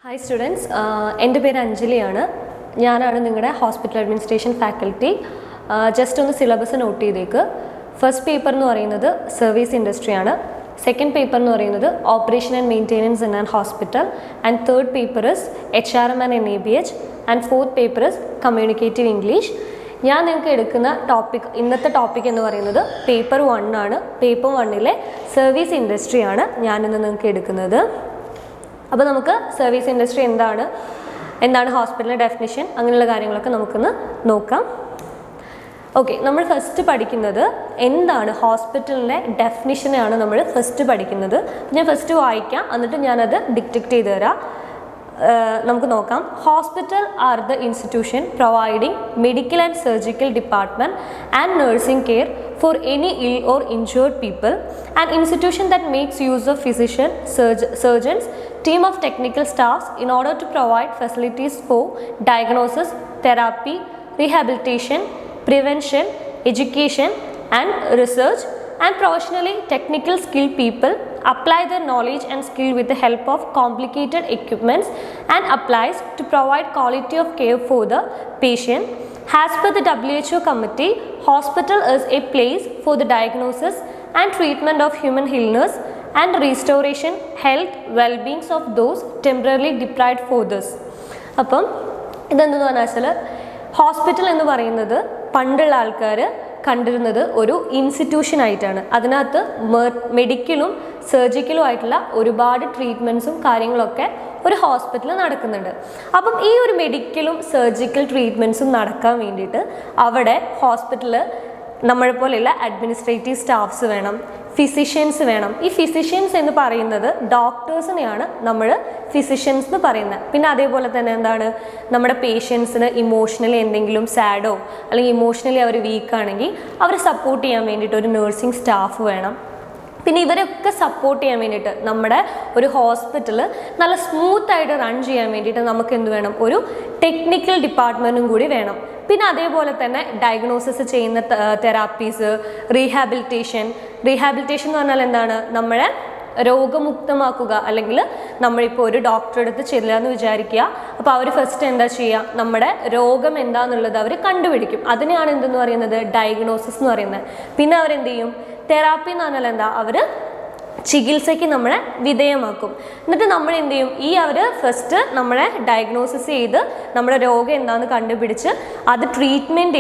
Hi students, എൻ്റെ പേര് അഞ്ജലിയാണ്. ഞാനാണ് നിങ്ങളുടെ ഹോസ്പിറ്റൽ അഡ്മിനിസ്ട്രേഷൻ ഫാക്കൽറ്റി. ജസ്റ്റ് ഒന്ന് സിലബസ് നോട്ട് ചെയ്തേക്ക്. ഫസ്റ്റ് പേപ്പർ എന്ന് പറയുന്നത് സർവീസ് ഇൻഡസ്ട്രിയാണ്. സെക്കൻഡ് പേപ്പർ എന്ന് പറയുന്നത് operation and maintenance in an hospital. And third paper is HRM and NABH. And fourth paper is communicative English. ഞാൻ നിങ്ങൾക്ക് എടുക്കുന്ന ടോപ്പിക്, ഇന്നത്തെ ടോപ്പിക് എന്ന് പറയുന്നത് പേപ്പർ 1 ആണ്. പേപ്പർ 1-ലെ സർവീസ് ഇൻഡസ്ട്രിയാണ് ഞാനിന്ന് നിങ്ങൾക്ക് എടുക്കുന്നത്. അപ്പോൾ നമുക്ക് സർവീസ് ഇൻഡസ്ട്രി എന്താണ് ഹോസ്പിറ്റലിൻ്റെ ഡെഫിനിഷൻ, അങ്ങനെയുള്ള കാര്യങ്ങളൊക്കെ നമുക്കൊന്ന് നോക്കാം. ഓക്കെ, നമ്മൾ ഫസ്റ്റ് പഠിക്കുന്നത് എന്താണ് ഹോസ്പിറ്റലിൻ്റെ ഡെഫിനിഷനാണ് നമ്മൾ ഫസ്റ്റ് പഠിക്കുന്നത്. ഞാൻ ഫസ്റ്റ് വായിക്കാം, എന്നിട്ട് ഞാനത് ഡിക്റ്റേറ്റ് ചെയ്ത് തരാം. നമുക്ക് നോക്കാം. Hospital are the institution providing medical and surgical department and nursing care for any ill or injured people, an institution that makes use of physician, surgeons, team of technical staffs in order to provide facilities for diagnosis, therapy, rehabilitation, prevention, education and research, and professionally technical skilled people apply their knowledge and skill with the help of complicated equipments and applies to provide quality of care for the patient. As per the WHO committee, hospital is a place for the diagnosis and treatment of human illness and restoration, health, well-beings of those temporarily deprived for this. അപ്പം ഇതെന്തെന്ന് പറഞ്ഞാൽ hospital എന്ന് പറയുന്നത് പണ്ടുള്ള ആൾക്കാർ കണ്ടിരുന്നത് ഒരു institution ആയിട്ടാണ്. അതിനകത്ത് മെഡിക്കലും സർജിക്കലും ആയിട്ടുള്ള ഒരുപാട് ട്രീറ്റ്മെൻറ്റ്സും കാര്യങ്ങളൊക്കെ ഒരു ഹോസ്പിറ്റലിൽ നടക്കുന്നുണ്ട്. അപ്പം ഈ ഒരു മെഡിക്കലും സർജിക്കൽ ട്രീറ്റ്മെൻറ്റ്സും നടക്കാൻ വേണ്ടിയിട്ട് അവിടെ ഹോസ്പിറ്റലിൽ നമ്മളെ പോലെയുള്ള അഡ്മിനിസ്ട്രേറ്റീവ് സ്റ്റാഫ്സ് വേണം, ഫിസിഷ്യൻസ് വേണം. ഈ ഫിസിഷ്യൻസ് എന്ന് പറയുന്നത് ഡോക്ടേഴ്സിനെയാണ് നമ്മൾ ഫിസിഷ്യൻസ് എന്ന് പറയുന്നത്. പിന്നെ അതേപോലെ തന്നെ എന്താണ്, നമ്മുടെ പേഷ്യൻസിന് ഇമോഷണലി എന്തെങ്കിലും സാഡോ അല്ലെങ്കിൽ ഇമോഷണലി അവർ വീക്കാണെങ്കിൽ അവരെ സപ്പോർട്ട് ചെയ്യാൻ വേണ്ടിയിട്ട് ഒരു നഴ്സിംഗ് സ്റ്റാഫ് വേണം. പിന്നെ ഇവരൊക്കെ സപ്പോർട്ട് ചെയ്യാൻ വേണ്ടിയിട്ട് നമ്മുടെ ഒരു ഹോസ്പിറ്റൽ നല്ല സ്മൂത്തായിട്ട് റൺ ചെയ്യാൻ വേണ്ടിയിട്ട് നമുക്ക് എന്ത് വേണം, ഒരു ടെക്നിക്കൽ ഡിപ്പാർട്ട്മെൻറ്റും കൂടി വേണം. പിന്നെ അതേപോലെ തന്നെ ഡയഗ്നോസിസ് ചെയ്യുന്ന തെറാപ്പീസ്, റീഹാബിലിറ്റേഷൻ എന്ന് പറഞ്ഞാൽ എന്താണ്, നമ്മളെ രോഗമുക്തമാക്കുക. അല്ലെങ്കിൽ നമ്മളിപ്പോൾ ഒരു ഡോക്ടറെ അടുത്ത് ചെല്ലുക എന്ന് വിചാരിക്കുക. അപ്പോൾ അവർ ഫസ്റ്റ് എന്താ ചെയ്യുക, നമ്മുടെ രോഗം എന്താണെന്നുള്ളത് അവർ കണ്ടുപിടിക്കും. അതിനെയാണ് എന്തെന്ന് പറയുന്നത്, ഡയഗ്നോസിസ് എന്ന് പറയുന്നത്. പിന്നെ അവരെന്ത് ചെയ്യും, തെറാപ്പി എന്ന് പറഞ്ഞാൽ എന്താ, അവർ ചികിത്സയ്ക്ക് നമ്മളെ വിധേയമാക്കും. എന്നിട്ട് നമ്മൾ എന്ത് ചെയ്യും, അവർ ഫസ്റ്റ് നമ്മളെ ഡയഗ്നോസിസ് ചെയ്ത് നമ്മുടെ രോഗം എന്താണെന്ന് കണ്ടുപിടിച്ച് അത് ട്രീറ്റ്മെൻറ്റ്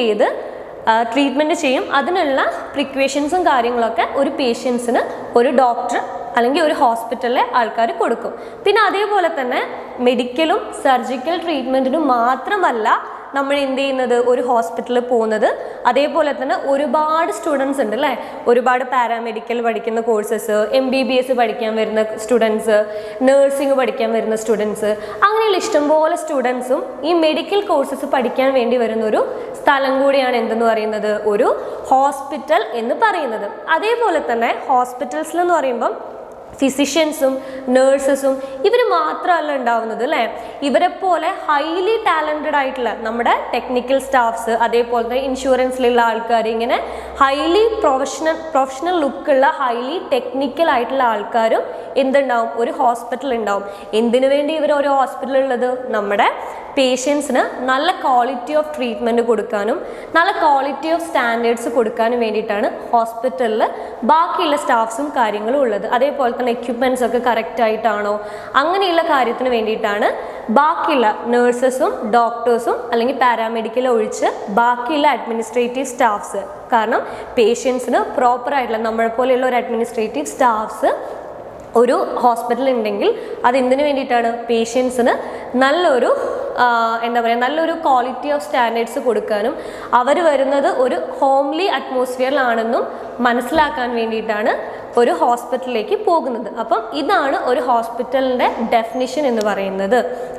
ചെയ്യും. അതിനുള്ള പ്രിക്വേഷൻസും കാര്യങ്ങളൊക്കെ ഒരു പേഷ്യൻസിന് ഒരു ഡോക്ടർ അല്ലെങ്കിൽ ഒരു ഹോസ്പിറ്റലിലെ ആൾക്കാർ കൊടുക്കും. പിന്നെ അതേപോലെ തന്നെ മെഡിക്കലും സർജിക്കൽ ട്രീറ്റ്മെൻറ്റിനും മാത്രമല്ല നമ്മൾ എന്ത് ചെയ്യുന്നത്, ഒരു ഹോസ്പിറ്റലിൽ പോകുന്നത്. അതേപോലെ തന്നെ ഒരുപാട് സ്റ്റുഡൻസ് ഉണ്ട് അല്ലേ, ഒരുപാട് പാരാമെഡിക്കൽ പഠിക്കുന്ന കോഴ്സസ്, MBBS പഠിക്കാൻ വരുന്ന സ്റ്റുഡൻസ്, നഴ്സിംഗ് പഠിക്കാൻ വരുന്ന സ്റ്റുഡൻസ്, അങ്ങനെയുള്ള ഇഷ്ടംപോലെ സ്റ്റുഡൻസും ഈ മെഡിക്കൽ കോഴ്സസ് പഠിക്കാൻ വേണ്ടി വരുന്നൊരു സ്ഥലം കൂടിയാണ് എന്തെന്ന് പറയുന്നത്, ഒരു ഹോസ്പിറ്റൽ എന്ന് പറയുന്നത്. അതേപോലെ തന്നെ ഹോസ്പിറ്റൽസിൽ എന്ന് പറയുമ്പം ഫിസിഷ്യൻസും നേഴ്സസും ഇവർ മാത്രമല്ല ഉണ്ടാവുന്നത് അല്ലേ, ഇവരെ പോലെ ഹൈലി ടാലൻറ്റഡ് ആയിട്ടുള്ള നമ്മുടെ ടെക്നിക്കൽ സ്റ്റാഫ്സ്, അതേപോലെ തന്നെ ഇൻഷുറൻസിലുള്ള ആൾക്കാർ, ഇങ്ങനെ ഹൈലി പ്രൊഫഷണൽ ലുക്കുള്ള ഹൈലി ടെക്നിക്കൽ ആയിട്ടുള്ള ആൾക്കാരും എന്തുണ്ടാവും, ഒരു ഹോസ്പിറ്റൽ ഉണ്ടാവും. എന്തിനു വേണ്ടി ഇവർ ഒരു ഹോസ്പിറ്റൽ ഉള്ളത്, നമ്മുടെ പേഷ്യൻസിന് നല്ല ക്വാളിറ്റി ഓഫ് ട്രീറ്റ്മെൻറ്റ് കൊടുക്കാനും നല്ല ക്വാളിറ്റി ഓഫ് സ്റ്റാൻഡേർഡ്സ് കൊടുക്കാനും വേണ്ടിയിട്ടാണ് ഹോസ്പിറ്റലിൽ ബാക്കിയുള്ള സ്റ്റാഫ്സും കാര്യങ്ങളും ഉള്ളത്. അതേപോലെ തന്നെ എക്യുപ്മെൻറ്റ്സ് ഒക്കെ കറക്റ്റായിട്ടാണോ, അങ്ങനെയുള്ള കാര്യത്തിന് വേണ്ടിയിട്ടാണ് ബാക്കിയുള്ള നേഴ്സസും ഡോക്ടേഴ്സും അല്ലെങ്കിൽ പാരാമെഡിക്കൽ ഒഴിച്ച് ബാക്കിയുള്ള അഡ്മിനിസ്ട്രേറ്റീവ് സ്റ്റാഫ്സ്. കാരണം പേഷ്യൻസിന് പ്രോപ്പറായിട്ടുള്ള നമ്മളെ പോലെയുള്ള ഒരു അഡ്മിനിസ്ട്രേറ്റീവ് സ്റ്റാഫ്സ് ഒരു ഹോസ്പിറ്റൽ ഉണ്ടെങ്കിൽ അതെന്തിനു വേണ്ടിയിട്ടാണ്, പേഷ്യൻസിന് നല്ലൊരു നല്ലൊരു ക്വാളിറ്റി ഓഫ് സ്റ്റാൻഡേർഡ്സ് കൊടുക്കാനും അവർ വരുന്നത് ഒരു ഹോംലി അറ്റ്മോസ്ഫിയറിലാണെന്നും മനസ്സിലാക്കാൻ വേണ്ടിയിട്ടാണ് ഒരു ഹോസ്പിറ്റലിലേക്ക് പോകുന്നത്. അപ്പം ഇതാണ് ഒരു ഹോസ്പിറ്റലിൻ്റെ ഡെഫിനിഷൻ എന്ന് പറയുന്നത്.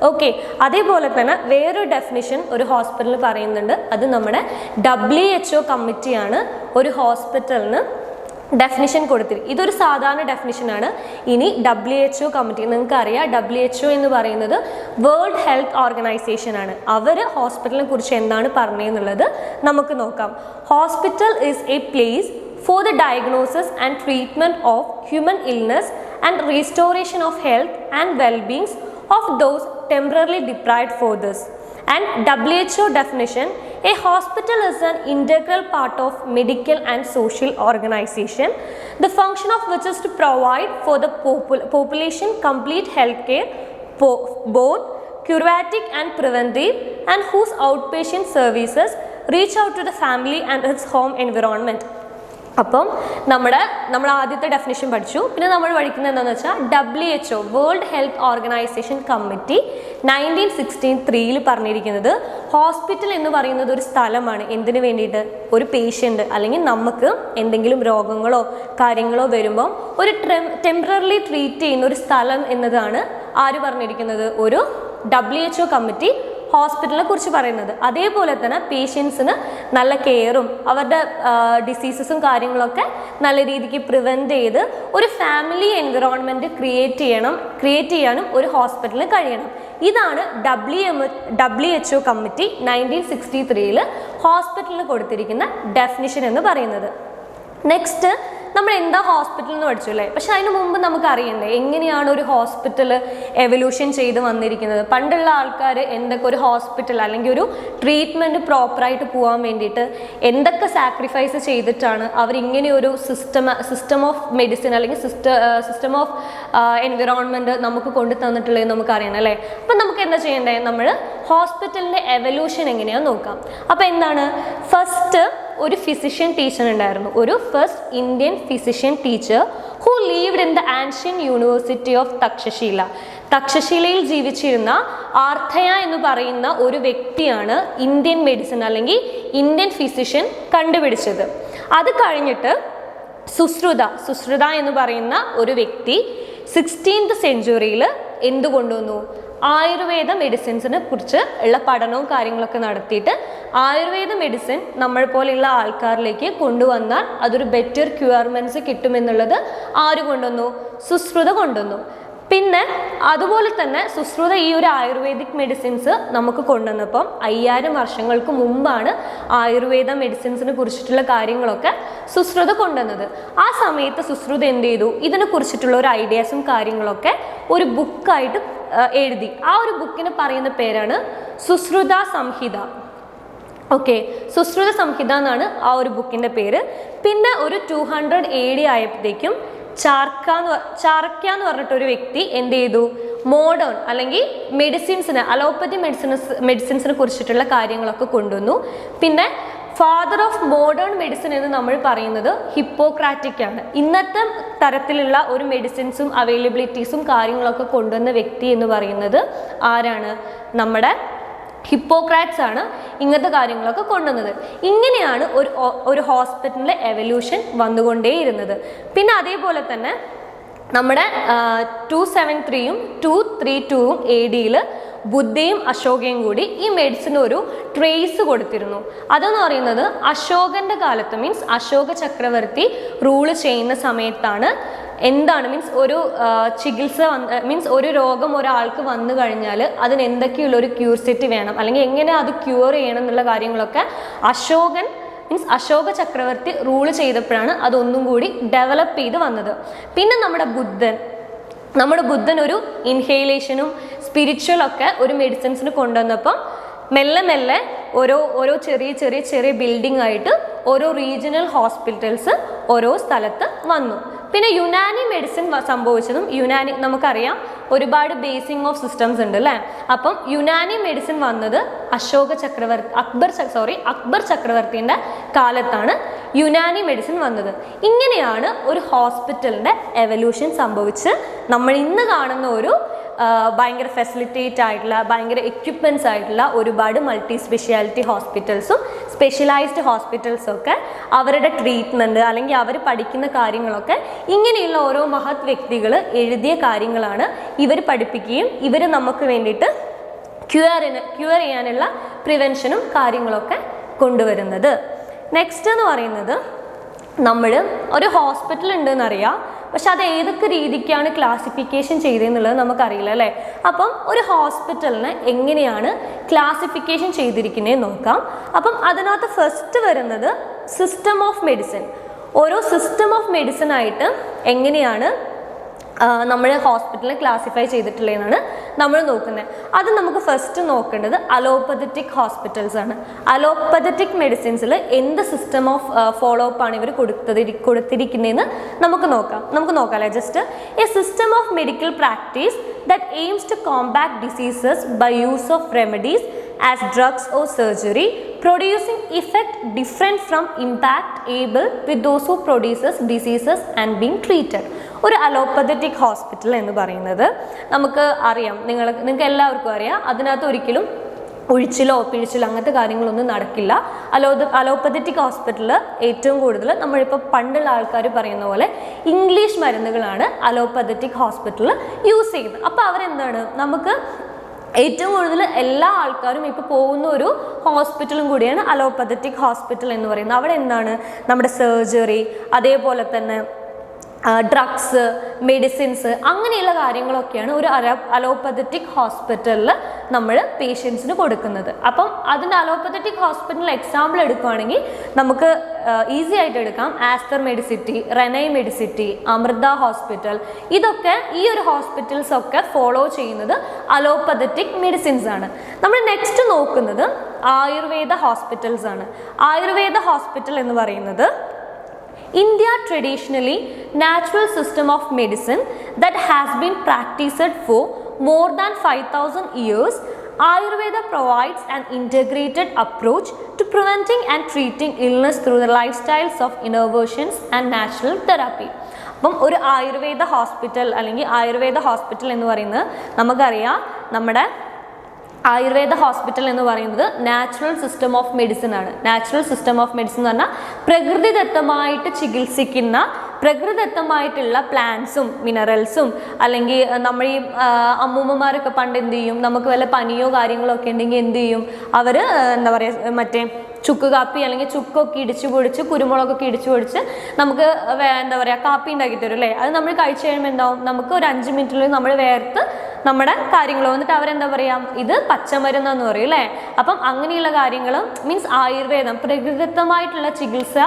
ഓക്കെ, അതേപോലെ തന്നെ വേറൊരു ഡെഫിനിഷൻ ഒരു ഹോസ്പിറ്റലിൽ പറയുന്നുണ്ട്. അത് നമ്മുടെ WHO കമ്മിറ്റിയാണ് ഒരു ഹോസ്പിറ്റലിന് ഡെഫിനിഷൻ കൊടുത്തിരിക്കും. ഇതൊരു സാധാരണ ഡെഫിനിഷനാണ്. ഇനി WHO കമ്മിറ്റി, നിങ്ങൾക്ക് അറിയാം WHO എന്ന് പറയുന്നത് വേൾഡ് ഹെൽത്ത് ഓർഗനൈസേഷൻ ആണ്. അവർ ഹോസ്പിറ്റലിനെ കുറിച്ച് എന്താണ് പറഞ്ഞതെന്നുള്ളത് നമുക്ക് നോക്കാം. Hospital is A place for the diagnosis and treatment of human illness and restoration of health and well-beings of those temporarily deprived for this. And WHO definition, a hospital is an integral part of medical and social organization, the function of which is to provide for the population complete health care, both curative and preventive, and whose outpatient services reach out to the family and its home environment. അപ്പം നമ്മൾ ആദ്യത്തെ definition പഠിച്ചു. പിന്നെ നമ്മൾ പഠിക്കുന്നത് എന്താണെന്ന് വെച്ചാൽ WHO world health organisation committee 1963 പറഞ്ഞിരിക്കുന്നത് ഹോസ്പിറ്റൽ എന്ന് പറയുന്നത് ഒരു സ്ഥലമാണ്. എന്തിനു വേണ്ടിയിട്ട്? ഒരു പേഷ്യൻ്റ് അല്ലെങ്കിൽ നമുക്ക് എന്തെങ്കിലും രോഗങ്ങളോ കാര്യങ്ങളോ വരുമ്പം ഒരു ടെമ്പററി ട്രീറ്റ് ചെയ്യുന്ന ഒരു സ്ഥലം എന്നതാണ് ആര് പറഞ്ഞിരിക്കുന്നത്? ഒരു WHO കമ്മിറ്റി ഹോസ്പിറ്റലിനെ കുറിച്ച് പറയുന്നത്. അതേപോലെ തന്നെ പേഷ്യൻസിന് നല്ല കെയറും അവരുടെ ഡിസീസസും കാര്യങ്ങളൊക്കെ നല്ല രീതിക്ക് പ്രിവെൻറ്റ് ചെയ്ത് ഒരു ഫാമിലി എൻവിറോൺമെൻറ്റ് ക്രിയേറ്റ് ചെയ്യാനും ഒരു ഹോസ്പിറ്റലിന് കഴിയണം. ഇതാണ് WHO കമ്മിറ്റി 1963 ഹോസ്പിറ്റലിന് കൊടുത്തിരിക്കുന്ന ഡെഫിനിഷൻ എന്ന് പറയുന്നത്. നെക്സ്റ്റ് നമ്മൾ എന്താ ഹോസ്പിറ്റൽ എന്ന് പഠിച്ചു അല്ലേ? പക്ഷെ അതിന് മുമ്പ് നമുക്ക് അറിയണ്ടേ എങ്ങനെയാണ് ഒരു ഹോസ്പിറ്റൽ എവല്യൂഷൻ ചെയ്ത് വന്നിരിക്കുന്നത്. പണ്ടുള്ള ആൾക്കാർ എന്തൊക്കെ ഒരു ഹോസ്പിറ്റൽ അല്ലെങ്കിൽ ഒരു ട്രീറ്റ്മെൻറ്റ് പ്രോപ്പറായിട്ട് പോകാൻ വേണ്ടിയിട്ട് എന്തൊക്കെ സാക്രിഫൈസ് ചെയ്തിട്ടാണ് അവരിങ്ങനെ ഒരു സിസ്റ്റം ഓഫ് മെഡിസിൻ അല്ലെങ്കിൽ സിസ്റ്റം ഓഫ് എൻവിറോൺമെൻറ്റ് നമുക്ക് കൊണ്ടു തന്നിട്ടുള്ളത് നമുക്ക് അറിയണം അല്ലേ? അപ്പം നമുക്ക് എന്താ ചെയ്യേണ്ടത്? നമ്മൾ ഹോസ്പിറ്റലിൻ്റെ എവല്യൂഷൻ എങ്ങനെയാണെന്ന് നോക്കാം. അപ്പോൾ എന്താണ്? ഫസ്റ്റ് ഒരു ഫിസിഷ്യൻ ടീച്ചർ ഉണ്ടായിരുന്നു, ഒരു first Indian physician teacher who lived in the ancient university of Takshashila. തക്ഷശീലയിൽ ജീവിച്ചിരുന്ന ആർത്തയ എന്ന് പറയുന്ന ഒരു വ്യക്തിയാണ് ഇന്ത്യൻ മെഡിസിൻ അല്ലെങ്കിൽ ഇന്ത്യൻ ഫിസിഷ്യൻ കണ്ടുപിടിച്ചത്. അത് കഴിഞ്ഞിട്ട് സുശ്രുത എന്ന് പറയുന്ന ഒരു വ്യക്തി 16th സെഞ്ച്വറിയിൽ എന്ത് കൊണ്ടുവന്നു? ആയുർവേദ മെഡിസിൻസിനെ കുറിച്ച് ഉള്ള പഠനവും കാര്യങ്ങളൊക്കെ നടത്തിയിട്ട് ആയുർവേദ മെഡിസിൻ നമ്മൾ പോലെയുള്ള ആൾക്കാരിലേക്ക് കൊണ്ടുവന്നാൽ അതൊരു ബെറ്റർ ക്യൂർമെൻറ്റ്സ് കിട്ടുമെന്നുള്ളത് ആര് കൊണ്ടുവന്നു? സുശ്രുത കൊണ്ടുവന്നു. പിന്നെ അതുപോലെ തന്നെ സുശ്രുത ഈ ഒരു ആയുർവേദിക് മെഡിസിൻസ് നമുക്ക് കൊണ്ടുവന്നപ്പം 5000 വർഷങ്ങൾക്ക് മുമ്പാണ് ആയുർവേദ മെഡിസിൻസിനെ കുറിച്ചിട്ടുള്ള കാര്യങ്ങളൊക്കെ സുശ്രുത കൊണ്ടുവന്നത്. ആ സമയത്ത് സുശ്രുത എന്ത് ചെയ്തു? ഇതിനെ കുറിച്ചിട്ടുള്ള ഒരു ഐഡിയാസും കാര്യങ്ങളൊക്കെ ഒരു ബുക്കായിട്ട് എഴുതി. ആ ഒരു ബുക്കിന് പറയുന്ന പേരാണ് സുശ്രുത സംഹിത. ഓക്കെ, സുശ്രുത സംഹിത എന്നാണ് ആ ഒരു ബുക്കിൻ്റെ പേര്. പിന്നെ ഒരു 200 AD ആയപ്പോഴത്തേക്കും ചാർക്യ എന്ന് പറഞ്ഞിട്ടൊരു വ്യക്തി എന്ത് ചെയ്തു? മോഡേൺ അല്ലെങ്കിൽ മെഡിസിൻസിന് അലോപ്പതി മെഡിസിൻസിനെ കുറിച്ചിട്ടുള്ള കാര്യങ്ങളൊക്കെ കൊണ്ടുവന്നു. പിന്നെ ഫാദർ ഓഫ് മോഡേൺ മെഡിസിൻ എന്ന് നമ്മൾ പറയുന്നത് ഹിപ്പോക്രാറ്റിക് ആണ്. ഇന്നത്തെ തരത്തിലുള്ള ഒരു മെഡിസിൻസും അവൈലബിലിറ്റീസും കാര്യങ്ങളൊക്കെ കൊണ്ടുവന്ന വ്യക്തി എന്ന് പറയുന്നത് ആരാണ്? നമ്മുടെ ഹിപ്പോക്രാറ്റ്സ് ആണ് ഇങ്ങനത്തെ കാര്യങ്ങളൊക്കെ കൊണ്ടുവന്നത്. ഇങ്ങനെയാണ് ഒരു ഹോസ്പിറ്റലിലെ എവല്യൂഷൻ വന്നുകൊണ്ടേയിരുന്നത്. പിന്നെ അതേപോലെ തന്നെ നമ്മുടെ 273 232 AD ബുദ്ധയും അശോകയും കൂടി ഈ മെഡിസിന് ഒരു ട്രേസ് കൊടുത്തിരുന്നു. അതെന്ന് പറയുന്നത് അശോകന്റെ കാലത്ത് മീൻസ് അശോക ചക്രവർത്തി റൂള് ചെയ്യുന്ന സമയത്താണ് എന്താണ് മീൻസ് ഒരു ചികിത്സ മീൻസ് ഒരു രോഗം ഒരാൾക്ക് വന്നു കഴിഞ്ഞാൽ അതിന് എന്തൊക്കെയുള്ള ഒരു ക്യൂർ സെറ്റ് വേണം അല്ലെങ്കിൽ എങ്ങനെ അത് ക്യൂർ ചെയ്യണം എന്നുള്ള കാര്യങ്ങളൊക്കെ അശോക ചക്രവർത്തി റൂള് ചെയ്തപ്പോഴാണ് അതൊന്നും കൂടി ഡെവലപ്പ് ചെയ്ത് വന്നത്. പിന്നെ നമ്മുടെ ബുദ്ധൻ ഒരു ഇൻഹേലേഷനും സ്പിരിച്വലൊക്കെ ഒരു മെഡിസിൻസിന് കൊണ്ടുവന്നപ്പം മെല്ലെ ഓരോ ചെറിയ ബിൽഡിംഗ് ആയിട്ട് ഓരോ റീജിയണൽ ഹോസ്പിറ്റൽസ് ഓരോ സ്ഥലത്ത് വന്നു. പിന്നെ യുനാനി മെഡിസിൻ സംഭവിച്ചതും നമുക്കറിയാം ഒരുപാട് ബേസിംഗ് ഓഫ് സിസ്റ്റംസ് ഉണ്ട് അല്ലേ? അപ്പം യുനാനി മെഡിസിൻ വന്നത് അക്ബർ ചക്രവർത്തിൻ്റെ കാലത്താണ് യുനാനി മെഡിസിൻ വന്നത്. ഇങ്ങനെയാണ് ഒരു ഹോസ്പിറ്റലിൻ്റെ എവല്യൂഷൻ സംഭവിച്ച് നമ്മൾ ഇന്ന് കാണുന്ന ഒരു ഭയങ്കര ഫെസിലിറ്റേറ്റ് ആയിട്ടുള്ള ഭയങ്കര എക്യുപ്മെൻറ്റ്സ് ആയിട്ടുള്ള ഒരുപാട് മൾട്ടി സ്പെഷ്യാലിറ്റി ഹോസ്പിറ്റൽസും സ്പെഷ്യലൈസ്ഡ് ഹോസ്പിറ്റൽസും ഒക്കെ അവരുടെ ട്രീറ്റ്മെൻറ്റ് അല്ലെങ്കിൽ അവർ പഠിക്കുന്ന കാര്യങ്ങളൊക്കെ ഇങ്ങനെയുള്ള ഓരോ മഹത് വ്യക്തികൾ എഴുതിയ കാര്യങ്ങളാണ് ഇവർ പഠിപ്പിക്കുകയും ഇവർ നമുക്ക് വേണ്ടിയിട്ട് ക്യൂർ ചെയ്യാനുള്ള പ്രിവെൻഷനും കാര്യങ്ങളൊക്കെ കൊണ്ടുവരുന്നത്. നെക്സ്റ്റ് എന്ന് പറയുന്നത് നമ്മൾ ഒരു ഹോസ്പിറ്റൽ ഉണ്ടെന്നറിയാം, പക്ഷെ അത് ഏതൊക്കെ രീതിക്കാണ് ക്ലാസിഫിക്കേഷൻ ചെയ്തതെന്നുള്ളത് നമുക്കറിയില്ല അല്ലേ? അപ്പം ഒരു ഹോസ്പിറ്റലിനെ എങ്ങനെയാണ് ക്ലാസിഫിക്കേഷൻ ചെയ്തിരിക്കുന്നത് നോക്കാം. അപ്പം അതിനകത്ത് ഫസ്റ്റ് വരുന്നത് സിസ്റ്റം ഓഫ് മെഡിസിൻ. ഓരോ സിസ്റ്റം ഓഫ് മെഡിസിൻ ആയിട്ട് എങ്ങനെയാണ് നമ്മൾ ഹോസ്പിറ്റലിൽ ക്ലാസിഫൈ ചെയ്തിട്ടുള്ളതെന്നാണ് നമ്മൾ നോക്കുന്നത്. അത് നമുക്ക് ഫസ്റ്റ് നോക്കേണ്ടത് അലോപ്പതറ്റിക് ഹോസ്പിറ്റൽസ് ആണ്. അലോപ്പതറ്റിക് മെഡിസിൻസിൽ എന്ത് സിസ്റ്റം ഓഫ് ഫോളോ അപ്പ് ആണ് ഇവർ കൊടുത്തിരിക്കുന്നതെന്ന് നമുക്ക് നോക്കാം അല്ലേ. Just a system of medical practice that aims to combat diseases by use of remedies as drugs or surgery, producing effect different from impact able with those who produces diseases and being treated. ഒരു അലോപ്പതറ്റിക് hospital എന്ന് പറയുന്നത് നമുക്ക് അറിയാം, നിങ്ങൾക്ക് എല്ലാവർക്കും അറിയാം, അതിനകത്ത് ഒരിക്കലും ഒഴിച്ചിലോ പിഴിച്ചിലോ അങ്ങനത്തെ കാര്യങ്ങളൊന്നും നടക്കില്ല. അലോപ്പതറ്റിക് ഹോസ്പിറ്റലിൽ ഏറ്റവും കൂടുതൽ നമ്മളിപ്പോൾ പണ്ടുള്ള ആൾക്കാർ പറയുന്ന പോലെ ഇംഗ്ലീഷ് മരുന്നുകളാണ് അലോപ്പതറ്റിക് ഹോസ്പിറ്റലിൽ യൂസ് ചെയ്യുന്നത്. അപ്പോൾ അവരെന്താണ്, നമുക്ക് ഏറ്റവും കൂടുതൽ എല്ലാ ആൾക്കാരും ഇപ്പോൾ പോകുന്ന ഒരു ഹോസ്പിറ്റലും കൂടിയാണ് അലോപ്പതറ്റിക് ഹോസ്പിറ്റൽ എന്ന് പറയുന്നത്. അവിടെ എന്താണ്, നമ്മുടെ സർജറി, അതേപോലെ തന്നെ ഡ്രഗ്സ്, മെഡിസിൻസ്, അങ്ങനെയുള്ള കാര്യങ്ങളൊക്കെയാണ് ഒരു അലോപ്പതറ്റിക് ഹോസ്പിറ്റലിൽ നമ്മൾ പേഷ്യൻസിന് കൊടുക്കുന്നത്. അപ്പം അതിൻ്റെ അലോപ്പതറ്റിക് ഹോസ്പിറ്റലിൽ എക്സാമ്പിൾ എടുക്കുകയാണെങ്കിൽ നമുക്ക് ഈസി ആയിട്ട് എടുക്കാം. Aster medicity, Renai medicity, Amrita hospital, ഇതൊക്കെ ഈ ഒരു ഹോസ്പിറ്റൽസ് ഒക്കെ ഫോളോ ചെയ്യുന്നത് അലോപ്പതറ്റിക് മെഡിസിൻസ് ആണ്. നമ്മൾ നെക്സ്റ്റ് നോക്കുന്നത് ആയുർവേദ ഹോസ്പിറ്റൽസ് ആണ്. ആയുർവേദ ഹോസ്പിറ്റൽ എന്ന് പറയുന്നത് India traditionally natural system of medicine that has been practiced for more than 5,000 years. Ayurveda provides an integrated approach to preventing and treating illness through the lifestyles of innovations and natural therapy. അപ്പം ഒരു Ayurveda hospital അല്ലെങ്കിൽ Ayurveda hospital എന്ന് പറയുന്നത് നമുക്കറിയാം, നമ്മുടെ Ayurveda hospital എന്ന് പറയുന്നത് natural system of medicine ആണ്. നാച്ചുറൽ സിസ്റ്റം ഓഫ് മെഡിസിൻ എന്ന് പറഞ്ഞാൽ പ്രകൃതിദത്തമായിട്ട് ചികിത്സിക്കുന്ന, പ്രകൃതിദത്തമായിട്ടുള്ള പ്ലാന്റ്സും മിനറൽസും, അല്ലെങ്കിൽ നമ്മൾ ഈ അമ്മൂമ്മമാരൊക്കെ പണ്ട് എന്ത് ചെയ്യും, നമുക്ക് വല്ല പനിയോ കാര്യങ്ങളോ ഒക്കെ ഉണ്ടെങ്കിൽ എന്ത് ചെയ്യും, അവർ എന്താ പറയുക, മറ്റേ ചുക്ക് കാപ്പി അല്ലെങ്കിൽ ചുക്കൊക്കെ ഇടിച്ചു പൊടിച്ച് കുരുമുളകൊക്കെ ഇടിച്ചു പൊടിച്ച് നമുക്ക് എന്താ പറയുക കാപ്പി ഉണ്ടാക്കി തരും അല്ലേ. അത് നമ്മൾ കഴിച്ചു കഴിയുമ്പോൾ എന്താവും, നമുക്ക് ഒരു 5 മിനിറ്റിൽ നമ്മൾ വേർത്ത് നമ്മുടെ കാര്യങ്ങൾ വന്നിട്ട് അവരെന്താ പറയുക, ഇത് പച്ചമരുന്നെന്ന് പറയും അല്ലേ. അപ്പം അങ്ങനെയുള്ള കാര്യങ്ങൾ മീൻസ് ആയുർവേദം, പ്രകൃതിദത്തമായിട്ടുള്ള ചികിത്സ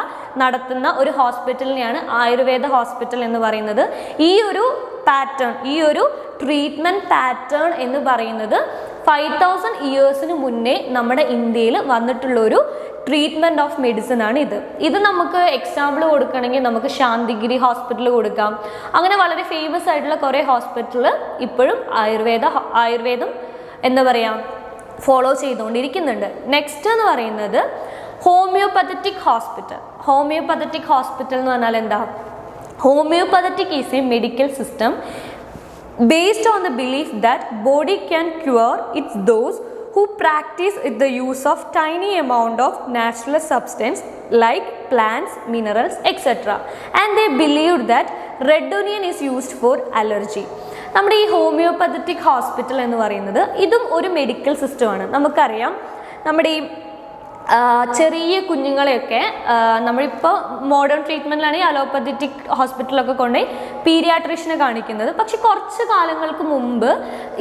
നടത്തുന്ന ഒരു ഹോസ്പിറ്റലിനെയാണ് ആയുർവേദ ഹോസ്പിറ്റൽ എന്ന് പറയുന്നത്. ഈ ഒരു പാറ്റേൺ, ഈ ഒരു ട്രീറ്റ്മെൻറ്റ് പാറ്റേൺ എന്ന് പറയുന്നത് 5,000 ഇയേഴ്സിന് മുന്നേ നമ്മുടെ ഇന്ത്യയിൽ വന്നിട്ടുള്ളൊരു ട്രീറ്റ്മെൻറ്റ് ഓഫ് മെഡിസിൻ ആണ് ഇത്. ഇത് നമുക്ക് എക്സാമ്പിൾ കൊടുക്കണമെങ്കിൽ നമുക്ക് ശാന്തിഗിരി ഹോസ്പിറ്റൽ കൊടുക്കാം. അങ്ങനെ വളരെ ഫേമസ് ആയിട്ടുള്ള കുറേ ഹോസ്പിറ്റൽ ഇപ്പോഴും ആയുർവേദം എന്താ പറയുക ഫോളോ ചെയ്തുകൊണ്ടിരിക്കുന്നുണ്ട്. നെക്സ്റ്റ് എന്ന് പറയുന്നത് ഹോമിയോപ്പതറ്റിക് ഹോസ്പിറ്റൽ. ഹോമിയോപ്പതറ്റിക് ഹോസ്പിറ്റൽ എന്ന് പറഞ്ഞാൽ എന്താ, homeopathic is a medical system based on the belief that body can cure its those who practice with the use of tiny amount of natural substance like plants, minerals, etc. And they believed that red onion is used for allergy. നമ്മുടെ ഈ ഹോമിയോപ്പതറ്റിക് hospital എന്ന് പറയുന്നത് ഇതും ഒരു medical സിസ്റ്റമാണ്. നമുക്കറിയാം, നമ്മുടെ ഈ ചെറിയ കുഞ്ഞുങ്ങളെയൊക്കെ നമ്മളിപ്പോൾ മോഡേൺ ട്രീറ്റ്മെൻറ്റിലാണ് ഈ അലോപ്പതറ്റിക് ഹോസ്പിറ്റലൊക്കെ കൊണ്ടുപോയി പീഡിയാട്രീഷ്യനെ കാണിക്കുന്നത്. പക്ഷെ കുറച്ച് കാലങ്ങൾക്ക് മുമ്പ്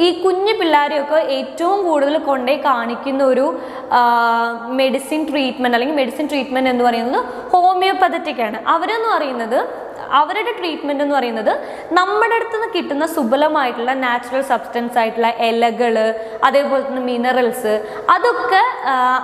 ഈ കുഞ്ഞു പിള്ളേരെയൊക്കെ ഏറ്റവും കൂടുതൽ കൊണ്ടുപോയി കാണിക്കുന്ന ഒരു മെഡിസിൻ ട്രീറ്റ്മെൻറ്റ് എന്ന് പറയുന്നത് ഹോമിയോപ്പതറ്റിക് ആണ്. അവരെന്ന് പറയുന്നത്, അവരുടെ ട്രീറ്റ്മെൻറ്റ് എന്ന് പറയുന്നത് നമ്മുടെ അടുത്ത് നിന്ന് കിട്ടുന്ന സുബലമായിട്ടുള്ള നാച്ചുറൽ സബ്സ്റ്റൻസ് ആയിട്ടുള്ള ഇലകൾ, അതേപോലെ തന്നെ മിനറൽസ്,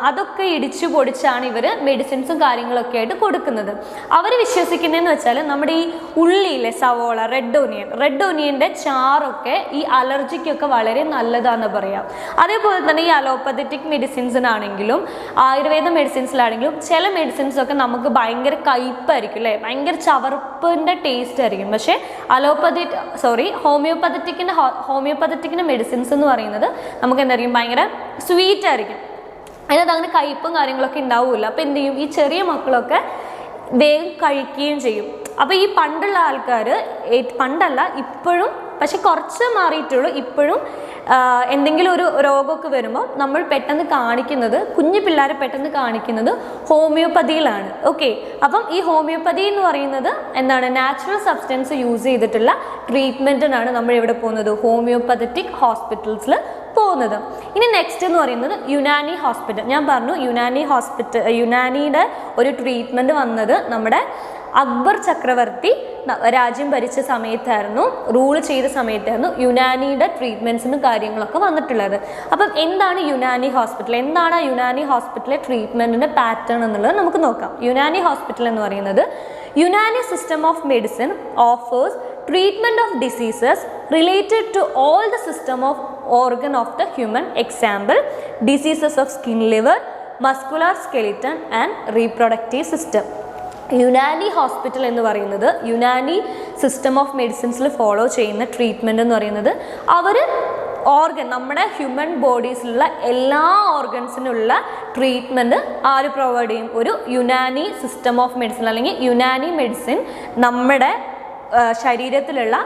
അതൊക്കെ ഇടിച്ചു പൊടിച്ചാണ് ഇവർ മെഡിസിൻസും കാര്യങ്ങളൊക്കെ ആയിട്ട് കൊടുക്കുന്നത്. അവർ വിശ്വസിക്കുന്നതെന്ന് വെച്ചാൽ നമ്മുടെ ഈ ഉള്ളിയിലെ സവോള, റെഡ് ഒനിയൻ്റെ ചാറൊക്കെ ഈ അലർജിക്കൊക്കെ വളരെ നല്ലതാണെന്ന് പറയാം. അതേപോലെ തന്നെ ഈ അലോപ്പതറ്റിക് മെഡിസിൻസിനാണെങ്കിലും ആയുർവേദ മെഡിസിൻസിലാണെങ്കിലും ചില മെഡിസിൻസൊക്കെ നമുക്ക് ഭയങ്കര കയ്പ്പായിരിക്കും അല്ലേ, ഭയങ്കര ചവർപ്പ് ടേസ്റ്റ് ആയിരിക്കും. പക്ഷേ ഹോമിയോപ്പതറ്റിക്കിൻ്റെ മെഡിസിൻസ് എന്ന് പറയുന്നത് നമുക്ക് എന്തായിരിക്കും, ഭയങ്കര സ്വീറ്റ് ആയിരിക്കും. അതിനകത്ത് അങ്ങനെ കയ്പ്പും കാര്യങ്ങളൊക്കെ ഉണ്ടാവില്ല. അപ്പോൾ എന്ത് ചെയ്യും, ഈ ചെറിയ മക്കളൊക്കെ വേഗം കഴിക്കുകയും ചെയ്യും. അപ്പോൾ ഈ പണ്ടുള്ള ആൾക്കാർ, പണ്ടല്ല ഇപ്പോഴും, പക്ഷെ കുറച്ച് മാറിയിട്ടുള്ളൂ, ഇപ്പോഴും എന്തെങ്കിലും ഒരു രോഗമൊക്കെ വരുമ്പോൾ നമ്മൾ പെട്ടെന്ന് കാണിക്കുന്നത്, കുഞ്ഞു പിള്ളേരെ പെട്ടെന്ന് കാണിക്കുന്നത് ഹോമിയോപ്പതിയിലാണ്. ഓക്കെ, അപ്പം ഈ ഹോമിയോപ്പതി എന്ന് പറയുന്നത് എന്താണ്, നാച്ചുറൽ സബ്സ്റ്റൻസ് യൂസ് ചെയ്തിട്ടുള്ള ട്രീറ്റ്മെൻറ്റിനാണ് നമ്മൾ എവിടെ പോകുന്നത്, ഹോമിയോപ്പതറ്റിക് ഹോസ്പിറ്റൽസിൽ പോകുന്നത്. ഇനി നെക്സ്റ്റ് എന്ന് പറയുന്നത് യുനാനി ഹോസ്പിറ്റൽ. ഞാൻ പറഞ്ഞു യുനാനിയുടെ ഒരു ട്രീറ്റ്മെൻറ്റ് വന്നത് നമ്മുടെ അക്ബർ ചക്രവർത്തി രാജ്യം ഭരിച്ച സമയത്തായിരുന്നു, റൂൾ ചെയ്ത സമയത്തായിരുന്നു യുനാനിയുടെ ട്രീറ്റ്മെൻറ്റ്സിനും കാര്യങ്ങളൊക്കെ വന്നിട്ടുള്ളത്. അപ്പം എന്താണ് യുനാനി ഹോസ്പിറ്റൽ, എന്താണ് ആ യുനാനി ഹോസ്പിറ്റലിലെ ട്രീറ്റ്മെൻറ്റിൻ്റെ പാറ്റേൺ എന്നുള്ളത് നമുക്ക് നോക്കാം. യുനാനി ഹോസ്പിറ്റൽ എന്ന് പറയുന്നത് Unani system of medicine offers treatment of diseases related to all the system of organ of the human, example diseases of skin, liver, muscular skeleton and reproductive system. Unani hospital എന്ന് പറയുന്നത് യുനാനി സിസ്റ്റം ഓഫ് മെഡിസിൻസിൽ ഫോളോ ചെയ്യുന്ന treatment എന്ന് പറയുന്നത് അവർ organ, നമ്മുടെ human ബോഡീസിലുള്ള എല്ലാ ഓർഗൻസിനുള്ള treatment ആര് provide ചെയ്യും? ഒരു യുനാനി സിസ്റ്റം ഓഫ് മെഡിസിൻ അല്ലെങ്കിൽ യുനാനി മെഡിസിൻ നമ്മുടെ ശരീരത്തിലുള്ള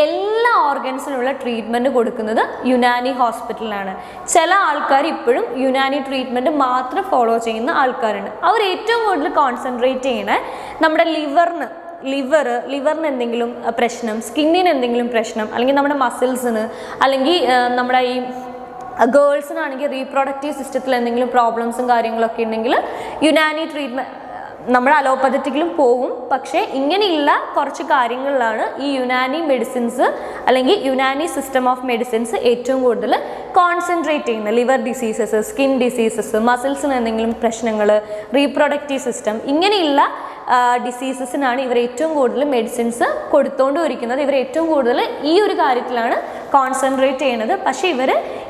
എല്ലാ ഓർഗൻസിനുള്ള ട്രീറ്റ്മെൻറ്റ് കൊടുക്കുന്നത് യുനാനി ഹോസ്പിറ്റലിലാണ്. ചില ആൾക്കാർ ഇപ്പോഴും യുനാനി ട്രീറ്റ്മെൻറ്റ് മാത്രം ഫോളോ ചെയ്യുന്ന ആൾക്കാരുണ്ട്. അവർ ഏറ്റവും കൂടുതൽ കോൺസെൻട്രേറ്റ് ചെയ്യണേ നമ്മുടെ ലിവറിന് എന്തെങ്കിലും പ്രശ്നം, സ്കിന്നിന് എന്തെങ്കിലും പ്രശ്നം, അല്ലെങ്കിൽ നമ്മുടെ മസിൽസിന്, അല്ലെങ്കിൽ നമ്മുടെ ഈ ഗേൾസിനാണെങ്കിൽ റീപ്രൊഡക്റ്റീവ് സിസ്റ്റത്തിൽ എന്തെങ്കിലും പ്രോബ്ലംസും കാര്യങ്ങളൊക്കെ ഉണ്ടെങ്കിൽ യുനാനി ട്രീറ്റ്മെൻറ്റ് നമ്മുടെ അലോപ്പതറ്റിക്കിലും പോകും. പക്ഷേ ഇങ്ങനെയുള്ള കുറച്ച് കാര്യങ്ങളിലാണ് ഈ യുനാനി മെഡിസിൻസ് അല്ലെങ്കിൽ യുനാനി സിസ്റ്റം ഓഫ് മെഡിസിൻസ് ഏറ്റവും കൂടുതൽ കോൺസെൻട്രേറ്റ് ചെയ്യുന്നത്. ലിവർ ഡിസീസസ്, സ്കിൻ ഡിസീസസ്, മസിൽസിന് എന്തെങ്കിലും പ്രശ്നങ്ങൾ, റീപ്രൊഡക്റ്റീവ് സിസ്റ്റം, ഇങ്ങനെയുള്ള ഡിസീസസിനാണ് ഇവർ ഏറ്റവും കൂടുതൽ മെഡിസിൻസ് കൊടുത്തുകൊണ്ടിരിക്കുന്നത്. ഇവർ ഏറ്റവും കൂടുതൽ ഈ ഒരു കാര്യത്തിലാണ് കോൺസെൻട്രേറ്റ് ചെയ്യുന്നത്. പക്ഷേ